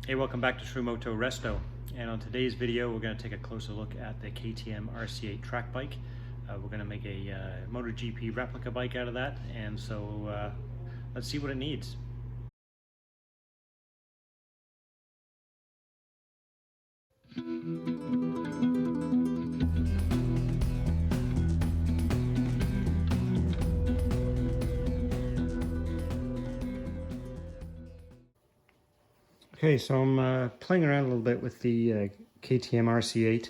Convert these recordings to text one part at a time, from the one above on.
Hey, welcome back to True-Moto-Resto. And on today's video, we're going to take a closer look at the KTM RC8 track bike. We're going to make a MotoGP replica bike out of that, and so let's see what it needs. Okay, so I'm playing around a little bit with the KTM RC8.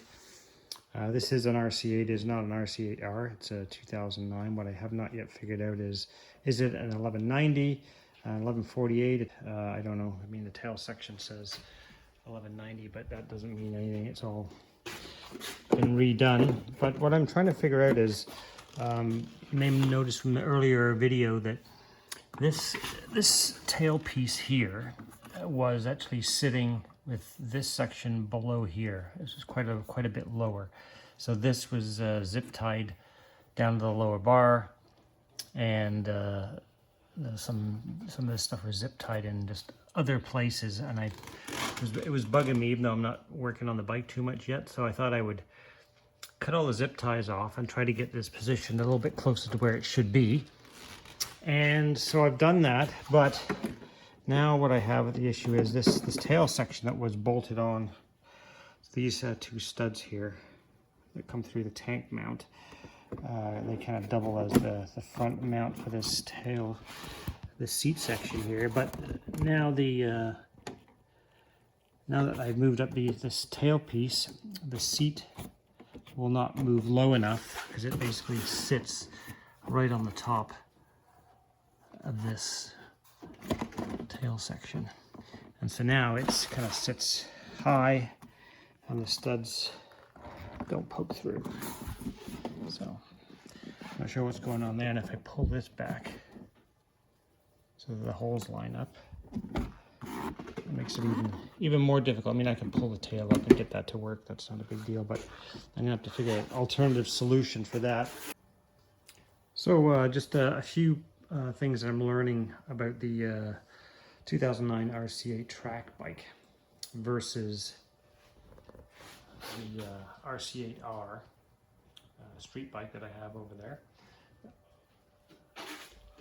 This is an RC8, is not an RC8R. It's a 2009. What I have not yet figured out is it an 1190, 1148? I don't know. I mean, the tail section says 1190, but that doesn't mean anything. It's all been redone. But what I'm trying to figure out is, you may notice from the earlier video that this tail piece here was actually sitting with this section below here. This is quite a bit lower. So this was zip tied down to the lower bar, and some of this stuff was zip tied in just other places, and it was bugging me, even though I'm not working on the bike too much yet. So I thought I would cut all the zip ties off and try to get this positioned a little bit closer to where it should be. And so I've done that, but now what I have, the issue is this tail section that was bolted on, these two studs here that come through the tank mount. They kind of double as the front mount for this tail, the seat section here. But now now that I've moved up this tail piece, the seat will not move low enough because it basically sits right on the top of this tail section, and so now it's kind of sits high and the studs don't poke through. So I'm not sure what's going on there, and if I pull this back so that the holes line up, it makes it even more difficult. I mean, I can pull the tail up and get that to work. That's not a big deal, but I'm gonna have to figure out an alternative solution for that. So just a few things that I'm learning about the 2009 RC8 track bike versus the RC8R street bike that I have over there.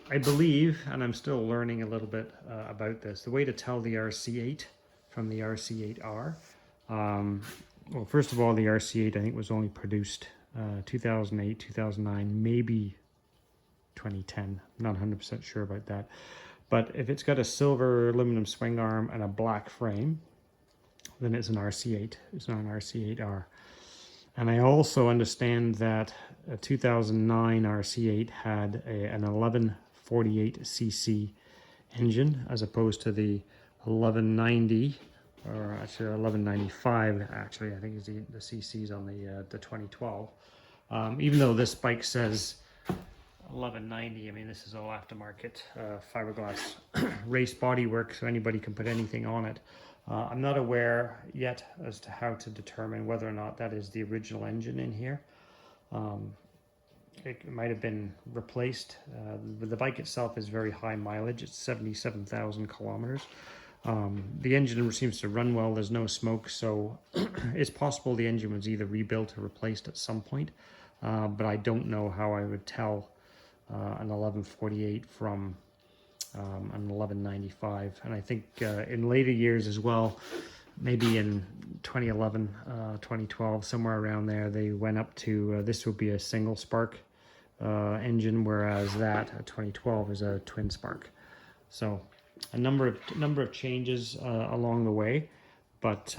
I believe, and I'm still learning a little bit about this, the way to tell the RC8 from the RC8R. Well, first of all, the RC8 I think was only produced 2008, 2009, maybe 2010. I'm not 100% sure about that. But if it's got a silver aluminum swing arm and a black frame, then it's an RC8. It's not an RC8R. And I also understand that a 2009 RC8 had an 1148cc engine as opposed to the 1190, or actually 1195, actually, I think is the cc's on the 2012. Even though this bike says 1190, I mean, this is all aftermarket fiberglass race bodywork, so anybody can put anything on it. I'm not aware yet as to how to determine whether or not that is the original engine in here. It might have been replaced. The bike itself is very high mileage. It's 77,000 kilometers. The engine seems to run well. There's no smoke, so it's possible the engine was either rebuilt or replaced at some point. But I don't know how I would tell an 1148 from an 1195. And I think in later years as well, maybe in 2011, 2012, somewhere around there, they went up to, this would be a single spark engine, whereas that 2012 is a twin spark. So a number of changes along the way, but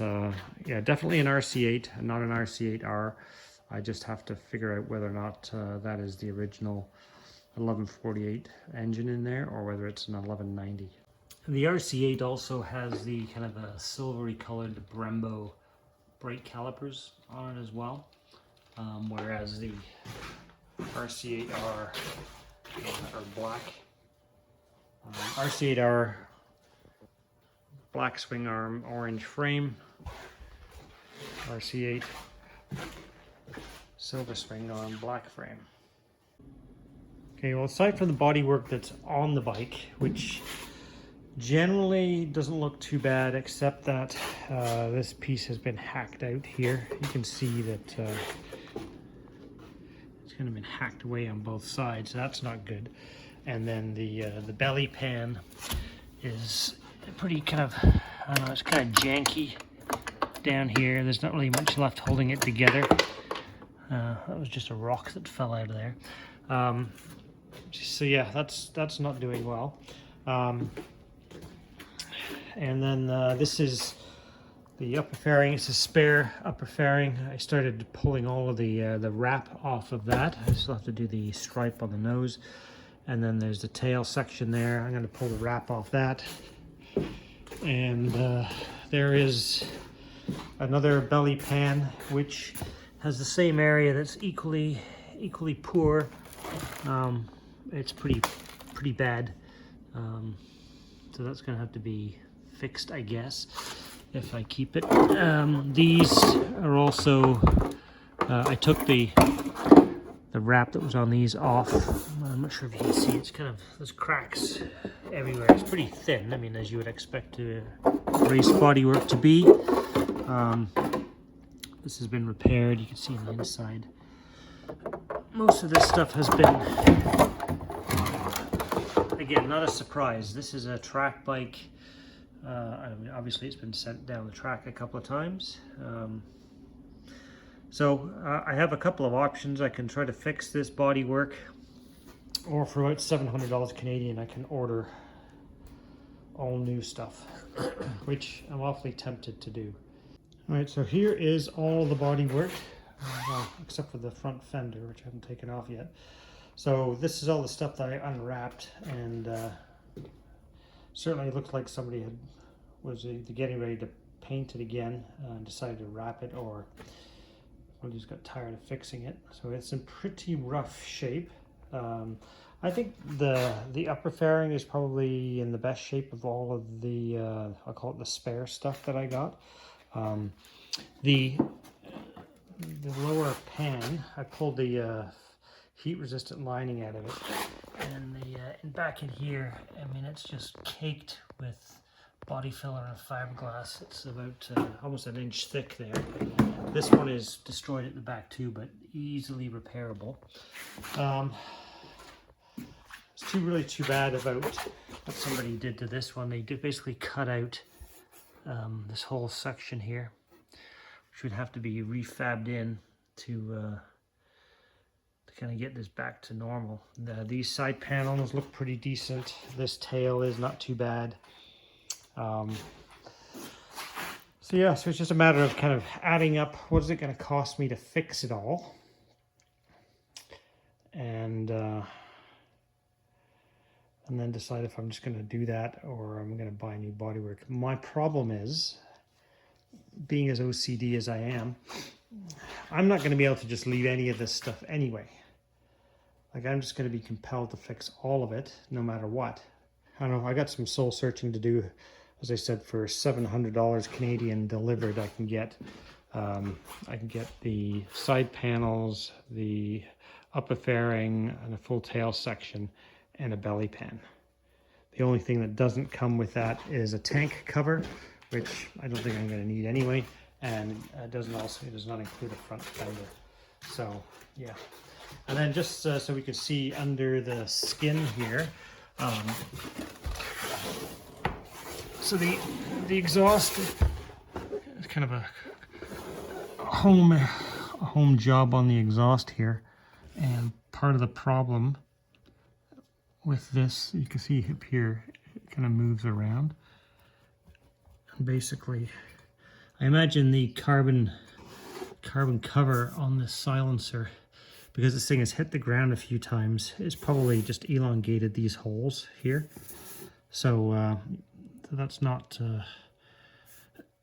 yeah, definitely an RC8, not an RC8R. I just have to figure out whether or not that is the original 1148 engine in there, or whether it's an 1190. The RC8 also has the kind of a silvery colored Brembo brake calipers on it as well, whereas the RC8R are black. RC8R black swing arm, orange frame. RC8 silver swing arm, black frame. Okay, well, aside from the bodywork that's on the bike, which Generally doesn't look too bad, except that this piece has been hacked out here. You can see that it's kind of been hacked away on both sides, so that's not good. And then the belly pan is pretty kind of, I don't know, it's kind of janky down here. There's not really much left holding it together. That was just a rock that fell out of there. So yeah, that's not doing well. And then this is the upper fairing. It's a spare upper fairing. I started pulling all of the wrap off of that. I still have to do the stripe on the nose. And then there's the tail section there. I'm going to pull the wrap off that. And there is another belly pan, which has the same area that's equally poor. It's pretty bad. So that's going to have to be fixed, I guess, if I keep it. These are also, I took the wrap that was on these off. I'm not sure if you can see, it's kind of, there's cracks everywhere. It's pretty thin, I mean, as you would expect a race bodywork to be. This has been repaired, you can see on the inside. Most of this stuff has been, again, not a surprise. This is a track bike. I mean, obviously it's been sent down the track a couple of times. So I have a couple of options. I can try to fix this bodywork, or for about $700 Canadian, I can order all new stuff, which I'm awfully tempted to do. All right, so here is all the bodywork, well, except for the front fender, which I haven't taken off yet. So this is all the stuff that I unwrapped, and certainly looked like somebody was getting ready to paint it again and decided to wrap it, or well, just got tired of fixing it. So it's in pretty rough shape. I think the upper fairing is probably in the best shape of all of the I'll call it the spare stuff that I got. The lower pan, I pulled the heat-resistant lining out of it, and and back in here, I mean, it's just caked with body filler and fiberglass. It's about almost an inch thick there. This one is destroyed at the back too, but easily repairable. It's really too bad about what somebody did to this one. They did basically cut out this whole section here, which would have to be refabbed in to kind of get this back to normal. These side panels look pretty decent. This tail is not too bad. So yeah, so it's just a matter of kind of adding up what is it going to cost me to fix it all, and then decide if I'm just going to do that or I'm going to buy new bodywork. My problem is, being as OCD as I am, I'm not going to be able to just leave any of this stuff anyway. Like, I'm just going to be compelled to fix all of it, no matter what. I don't know, I got some soul searching to do. As I said, for $700 Canadian delivered, I can get the side panels, the upper fairing, and a full tail section, and a belly pan. The only thing that doesn't come with that is a tank cover, which I don't think I'm going to need anyway, and it does not include a front fender. So yeah. And then just so we can see under the skin here, so the exhaust is kind of a home job on the exhaust here, and part of the problem with this, you can see up here, it kind of moves around. And basically, I imagine the carbon cover on this silencer, because this thing has hit the ground a few times, it's probably just elongated these holes here. So that's not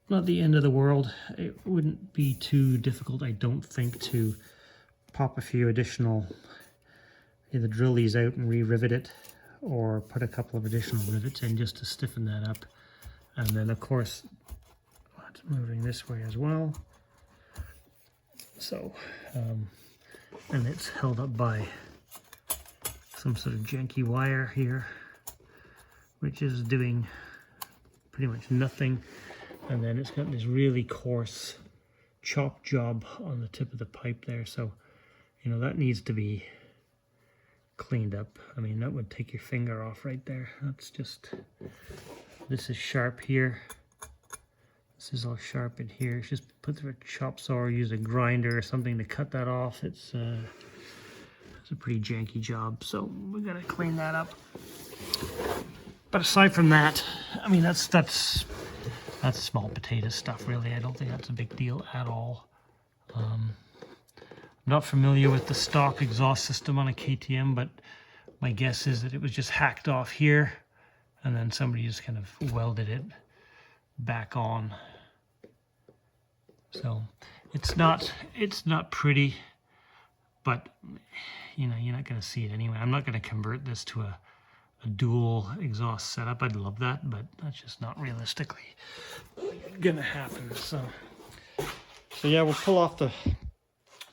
the end of the world. It wouldn't be too difficult, I don't think, to pop a few additional, either drill these out and re-rivet it, or put a couple of additional rivets in just to stiffen that up. And then of course it's moving this way as well. So and it's held up by some sort of janky wire here, which is doing pretty much nothing. And then it's got this really coarse chop job on the tip of the pipe there. So, you know, that needs to be cleaned up. I mean, that would take your finger off right there. That's just, this is sharp here. This is all sharp in here. It's just put through a chop saw or use a grinder or something to cut that off. It's a pretty janky job, so we gotta clean that up. But aside from that, I mean, that's small potato stuff, really. I don't think that's a big deal at all. I'm not familiar with the stock exhaust system on a KTM, but my guess is that it was just hacked off here, and then somebody just kind of welded it back on. So it's not pretty, but you know, you're not going to see it anyway. I'm not going to convert this to a dual exhaust setup. I'd love that, but that's just not realistically going to happen. So yeah, we'll pull off the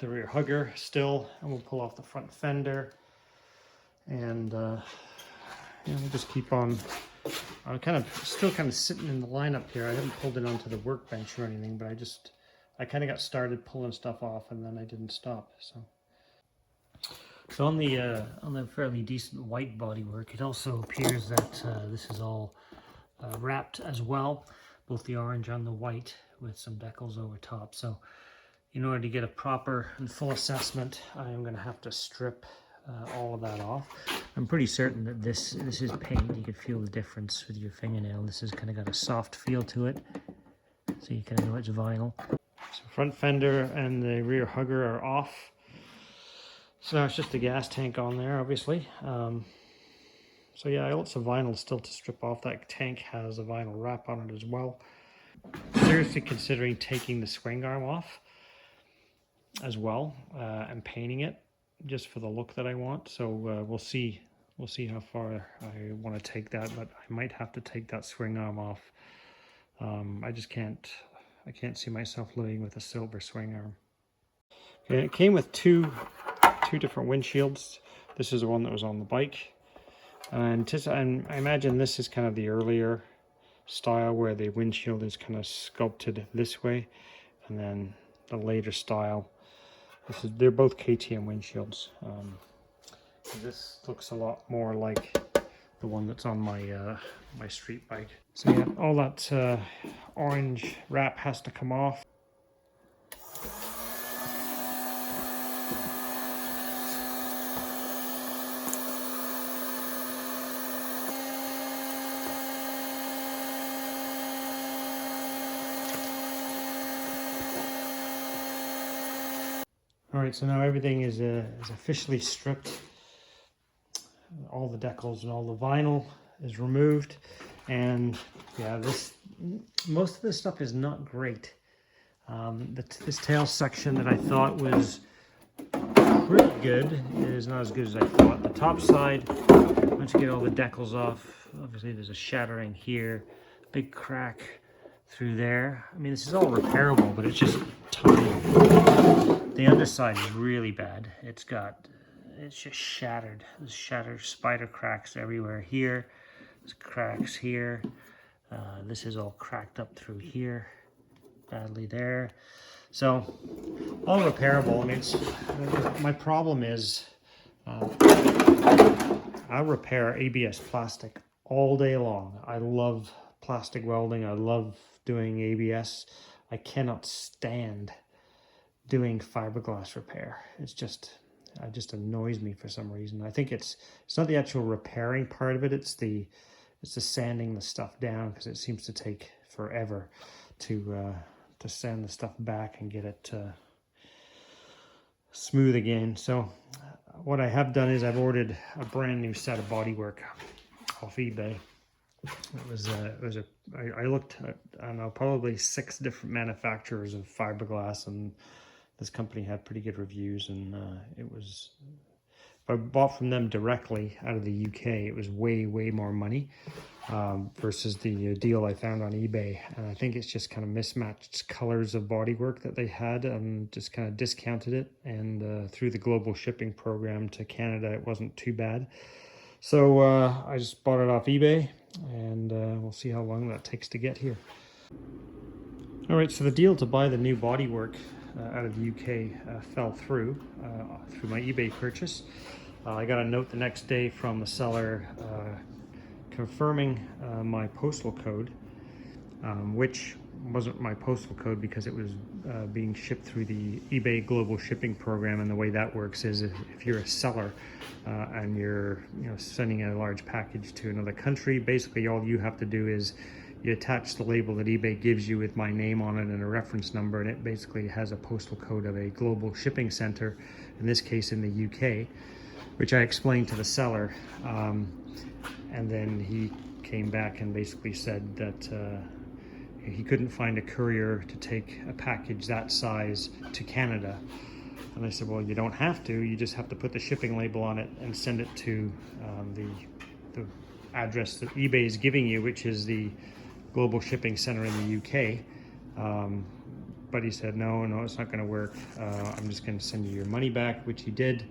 rear hugger still, and we'll pull off the front fender, and yeah, we'll just keep on. I'm still kind of sitting in the lineup here. I haven't pulled it onto the workbench or anything, but I kind of got started pulling stuff off, and then I didn't stop. So on the fairly decent white bodywork, it also appears that this is all wrapped as well, both the orange and the white, with some decals over top. So in order to get a proper and full assessment, I am going to have to strip all of that off. I'm pretty certain that this is paint. You can feel the difference with your fingernail. This has kind of got a soft feel to it, so you kind of know it's vinyl. So front fender and the rear hugger are off. So now it's just the gas tank on there, obviously. So yeah, lots of vinyl still to strip off. That tank has a vinyl wrap on it as well. Seriously considering taking the swing arm off as well, and painting it just for the look that I want. So we'll see how far I want to take that, but I might have to take that swing arm off. I can't see myself living with a silver swing arm. Okay, it came with two different windshields. This is the one that was on the bike, and I imagine this is kind of the earlier style where the windshield is kind of sculpted this way, and then the later style. They're both KTM windshields. This looks a lot more like the one that's on my my street bike. So yeah, all that orange wrap has to come off. All right, so now everything is officially stripped. All the decals and all the vinyl is removed, and yeah, most of this stuff is not great. This tail section that I thought was pretty good is not as good as I thought. The top side, once you get all the decals off, obviously there's a shattering here, big crack through there. I mean, this is all repairable, but it's just tiny. The underside is really bad. It's just shattered. There's shattered spider cracks everywhere here. There's cracks here. This is all cracked up through here, badly there. So all repairable. I mean, my problem is I repair ABS plastic all day long. I love plastic welding. I love doing ABS. I cannot stand doing fiberglass repair. It just annoys me for some reason. I think it's not the actual repairing part of it. It's the sanding the stuff down, because it seems to take forever to sand the stuff back and get it smooth again. So what I have done is I've ordered a brand new set of Bodywork off eBay. I looked at, I don't know, probably 6 different manufacturers of fiberglass, and this company had pretty good reviews, and if I bought from them directly out of the UK, it was way more money versus the deal I found on eBay. And I think it's just kind of mismatched colors of bodywork that they had, and just kind of discounted it. And through the global shipping program to Canada, it wasn't too bad. So I just bought it off eBay, and we'll see how long that takes to get here. All right, so the deal to buy the new Bodywork out of the UK fell through my eBay purchase. I got a note the next day from the seller confirming my postal code, which wasn't my postal code because it was being shipped through the eBay global shipping program. And the way that works is if you're a seller and you're sending a large package to another country, basically all you have to do is you attach the label that eBay gives you with my name on it and a reference number, and it basically has a postal code of a global shipping center, in this case in the UK, which I explained to the seller. And then he came back and basically said that he couldn't find a courier to take a package that size to Canada. And I said, well, you don't have to. You just have to put the shipping label on it and send it to the address that eBay is giving you, which is the global shipping center in the UK. But he said, no, it's not going to work. I'm just going to send you your money back, which he did.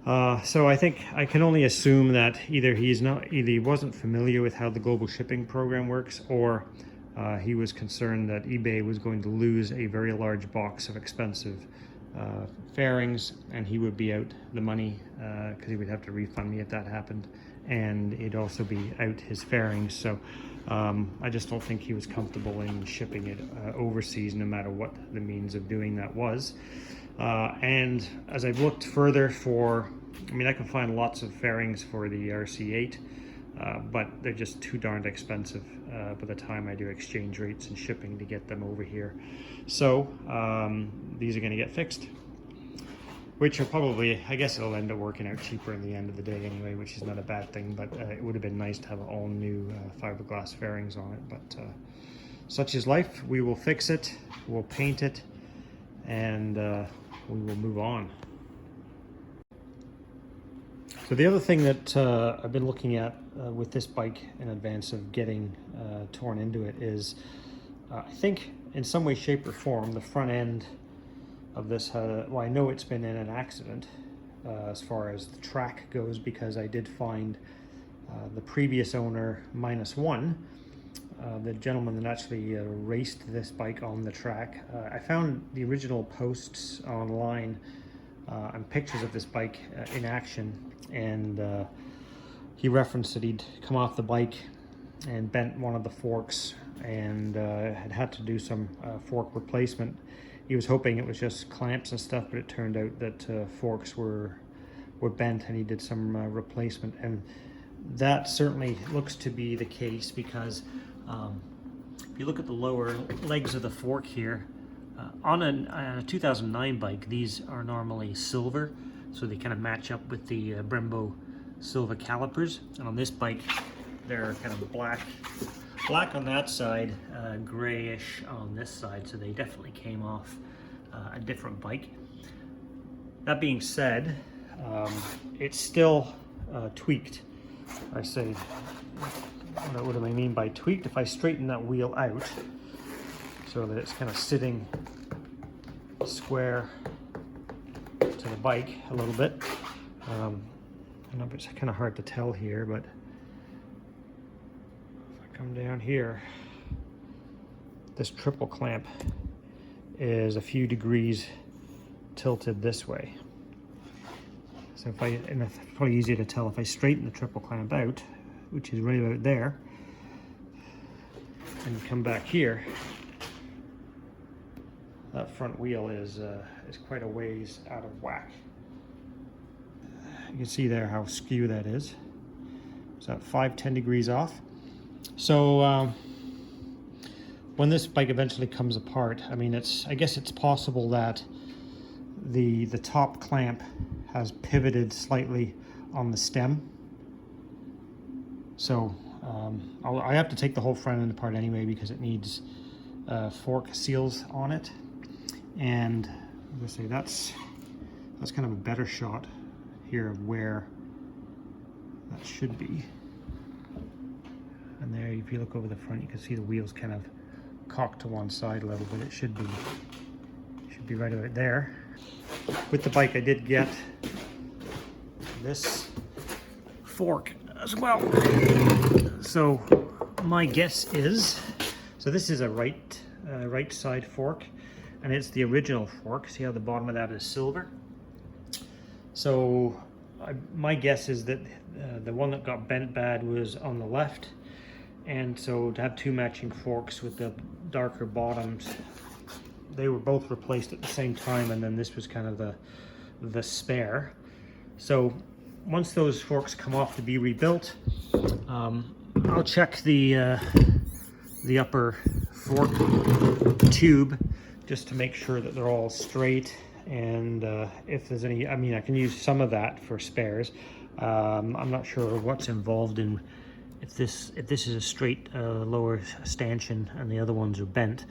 So I think I can only assume that either he wasn't familiar with how the global shipping program works, or he was concerned that eBay was going to lose a very large box of expensive fairings, and he would be out the money because he would have to refund me if that happened, and it'd also be out his fairings. So I just don't think he was comfortable in shipping it overseas, no matter what the means of doing that was. And as I've looked further I can find lots of fairings for the RC8, but they're just too darned expensive by the time I do exchange rates and shipping to get them over here. So these are going to get fixed, which are probably, I guess it'll end up working out cheaper in the end of the day anyway, which is not a bad thing, but it would have been nice to have all new fiberglass fairings on it. But such is life. We will fix it, we'll paint it, and we will move on. So the other thing that I've been looking at with this bike in advance of getting torn into it is, I think in some way, shape or form, the front end of this, well, I know it's been in an accident as far as the track goes, because I did find the previous owner -1, the gentleman that actually raced this bike on the track. I found the original posts online and pictures of this bike in action, and he referenced that he'd come off the bike and bent one of the forks and had to do some fork replacement. He was hoping it was just clamps and stuff, but it turned out that forks were bent, and he did some replacement. And that certainly looks to be the case, because if you look at the lower legs of the fork here, on a 2009 bike, these are normally silver, so they kind of match up with the Brembo silver calipers. And on this bike, they're kind of black on that side, grayish on this side, so they definitely came off a different bike. That being said, it's still tweaked. I say, what do I mean by tweaked? If I straighten that wheel out so that it's kind of sitting square to the bike a little bit, I know it's kind of hard to tell here, but if I come down here, this triple clamp is a few degrees tilted this way. So and it's probably easier to tell if I straighten the triple clamp out, which is right about there, and come back here, that front wheel is quite a ways out of whack. You can see there how skew that is. So 5-10 degrees off. So when this bike eventually comes apart, I mean, I guess it's possible that the top clamp has pivoted slightly on the stem. So I have to take the whole front end apart anyway, because it needs fork seals on it. And I'm gonna say that's kind of a better shot here of where that should be. And there, if you look over the front, you can see the wheels kind of cocked to one side a little bit. It should be right about there. With the bike, I did get this fork as well. So my guess is, so this is a right side fork, and it's the original fork. See how the bottom of that is silver? So my guess is that the one that got bent bad was on the left, and so to have two matching forks with the darker bottoms, they were both replaced at the same time, and then this was kind of the spare. So once those forks come off to be rebuilt, I'll check the upper fork tube just to make sure that they're all straight, and if there's any, I mean, I can use some of that for spares. I'm not sure what's involved in if this is a straight lower stanchion and the other ones are bent.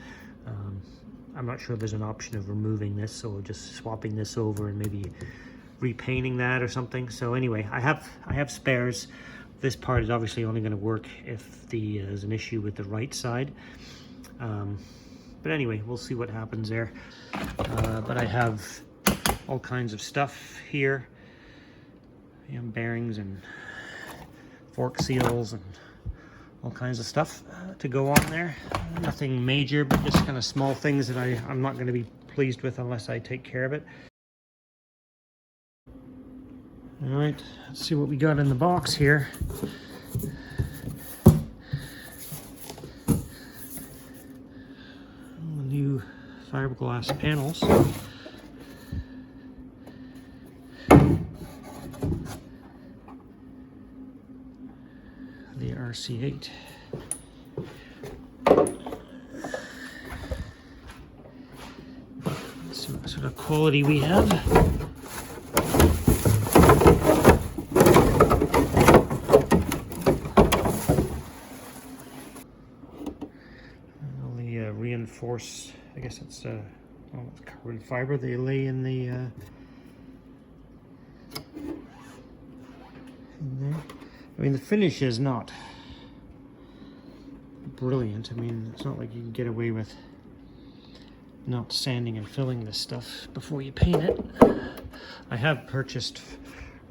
I'm not sure there's an option of removing this or just swapping this over and maybe repainting that or something. So anyway, I have spares. This part is obviously only going to work if there's an issue with the right side. But anyway, we'll see what happens there. But I have all kinds of stuff here. Bearings and fork seals and all kinds of stuff to go on there. Nothing major, but just kind of small things that I'm not going to be pleased with unless I take care of it. All right, let's see what we got in the box here. New fiberglass panels. The RC8. Let's see what sort of quality we have. The reinforced, I guess it's it's carbon fiber they lay in the in there. I mean, the finish is not brilliant. I mean, it's not like you can get away with not sanding and filling this stuff before you paint it. I have purchased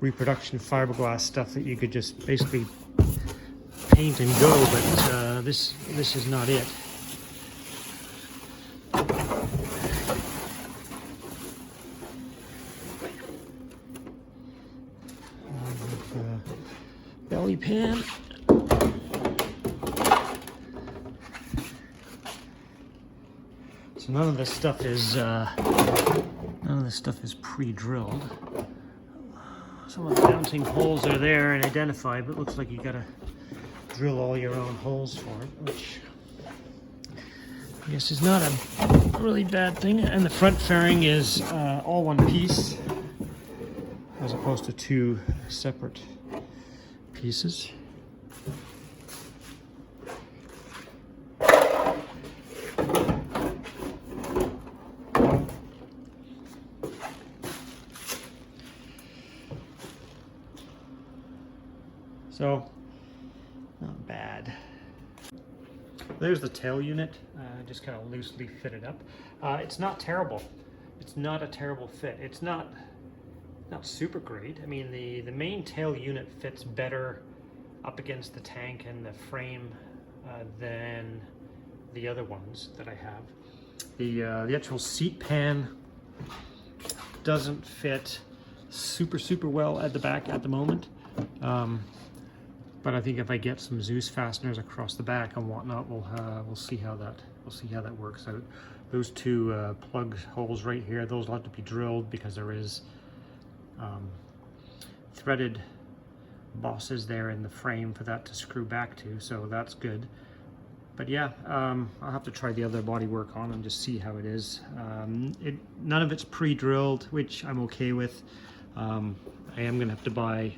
reproduction fiberglass stuff that you could just basically paint and go, but this is not it. Belly pan. So none of this stuff is pre-drilled. Some of the mounting holes are there and identified, but it looks like you gotta drill all your own holes for it, which I guess is not a really bad thing. And the front fairing is all one piece, as opposed to two separate pieces. So, not bad. There's the tail unit, just kind of loosely fitted up. It's not terrible. It's not a terrible fit. It's not super great. I mean, the main tail unit fits better up against the tank and the frame than the other ones that I have. The actual seat pan doesn't fit super well at the back at the moment. But I think if I get some Zeus fasteners across the back and whatnot, we'll see how that works out. Those two plug holes right here, those will have to be drilled because there is threaded bosses there in the frame for that to screw back to, so that's good. But yeah, I'll have to try the other bodywork on and just see how it is. None of it's pre-drilled, which I'm okay with. I am gonna have to buy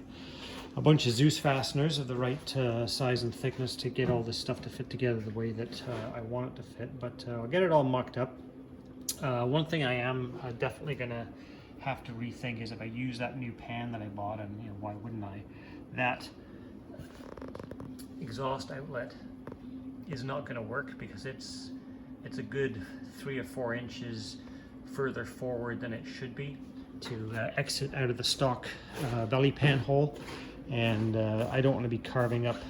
a bunch of Zeus fasteners of the right size and thickness to get all this stuff to fit together the way that I want it to fit, but I'll get it all mucked up. One thing I am definitely gonna have to rethink is if I use that new pan that I bought, and why wouldn't I? That exhaust outlet is not going to work because it's a good 3 or 4 inches further forward than it should be to exit out of the stock belly pan hole, and I don't want to be carving up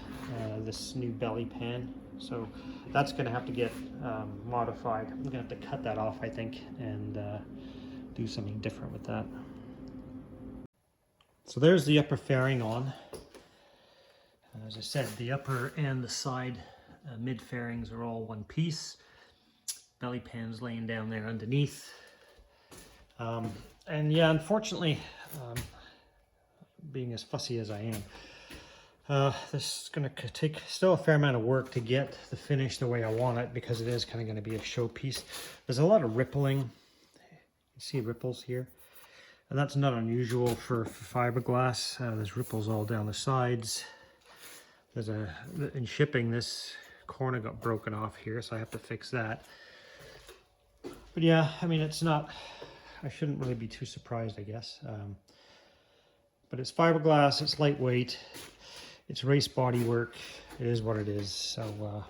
this new belly pan, so that's going to have to get modified. I'm going to have to cut that off, I think, and do something different with that. So there's the upper fairing on. As I said, the upper and the side mid fairings are all one piece. Belly pan's laying down there underneath. And yeah, unfortunately, being as fussy as I am, this is going to take still a fair amount of work to get the finish the way I want it, because it is kind of going to be a showpiece. There's a lot of rippling. You see ripples here, and that's not unusual for fiberglass. There's ripples all down the sides. In shipping, this corner got broken off here, so I have to fix that. But yeah, I mean, it's not, I shouldn't really be too surprised, I guess. But it's fiberglass, it's lightweight, it's race bodywork, it is what it is. So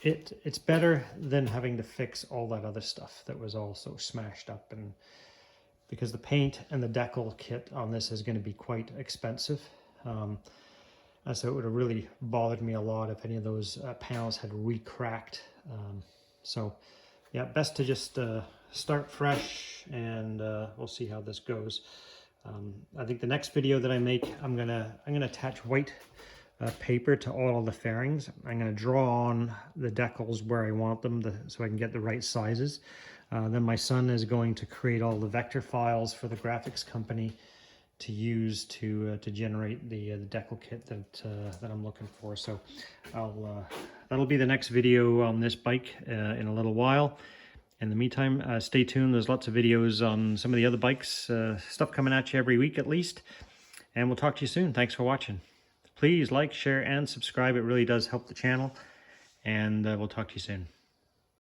it's better than having to fix all that other stuff that was also smashed up, and because the paint and the decal kit on this is going to be quite expensive. And so it would have really bothered me a lot if any of those panels had re-cracked. So yeah, best to just start fresh, and we'll see how this goes. I think the next video that I make, I'm gonna attach white paper to all of the fairings. I'm gonna draw on the decals where I want them so I can get the right sizes. Then my son is going to create all the vector files for the graphics company to use to generate the decal kit that I'm looking for. So that'll be the next video on this bike in a little while. In the meantime, stay tuned. There's lots of videos on some of the other bikes, stuff coming at you every week at least. And we'll talk to you soon. Thanks for watching. Please like, share, and subscribe. It really does help the channel. And we'll talk to you soon.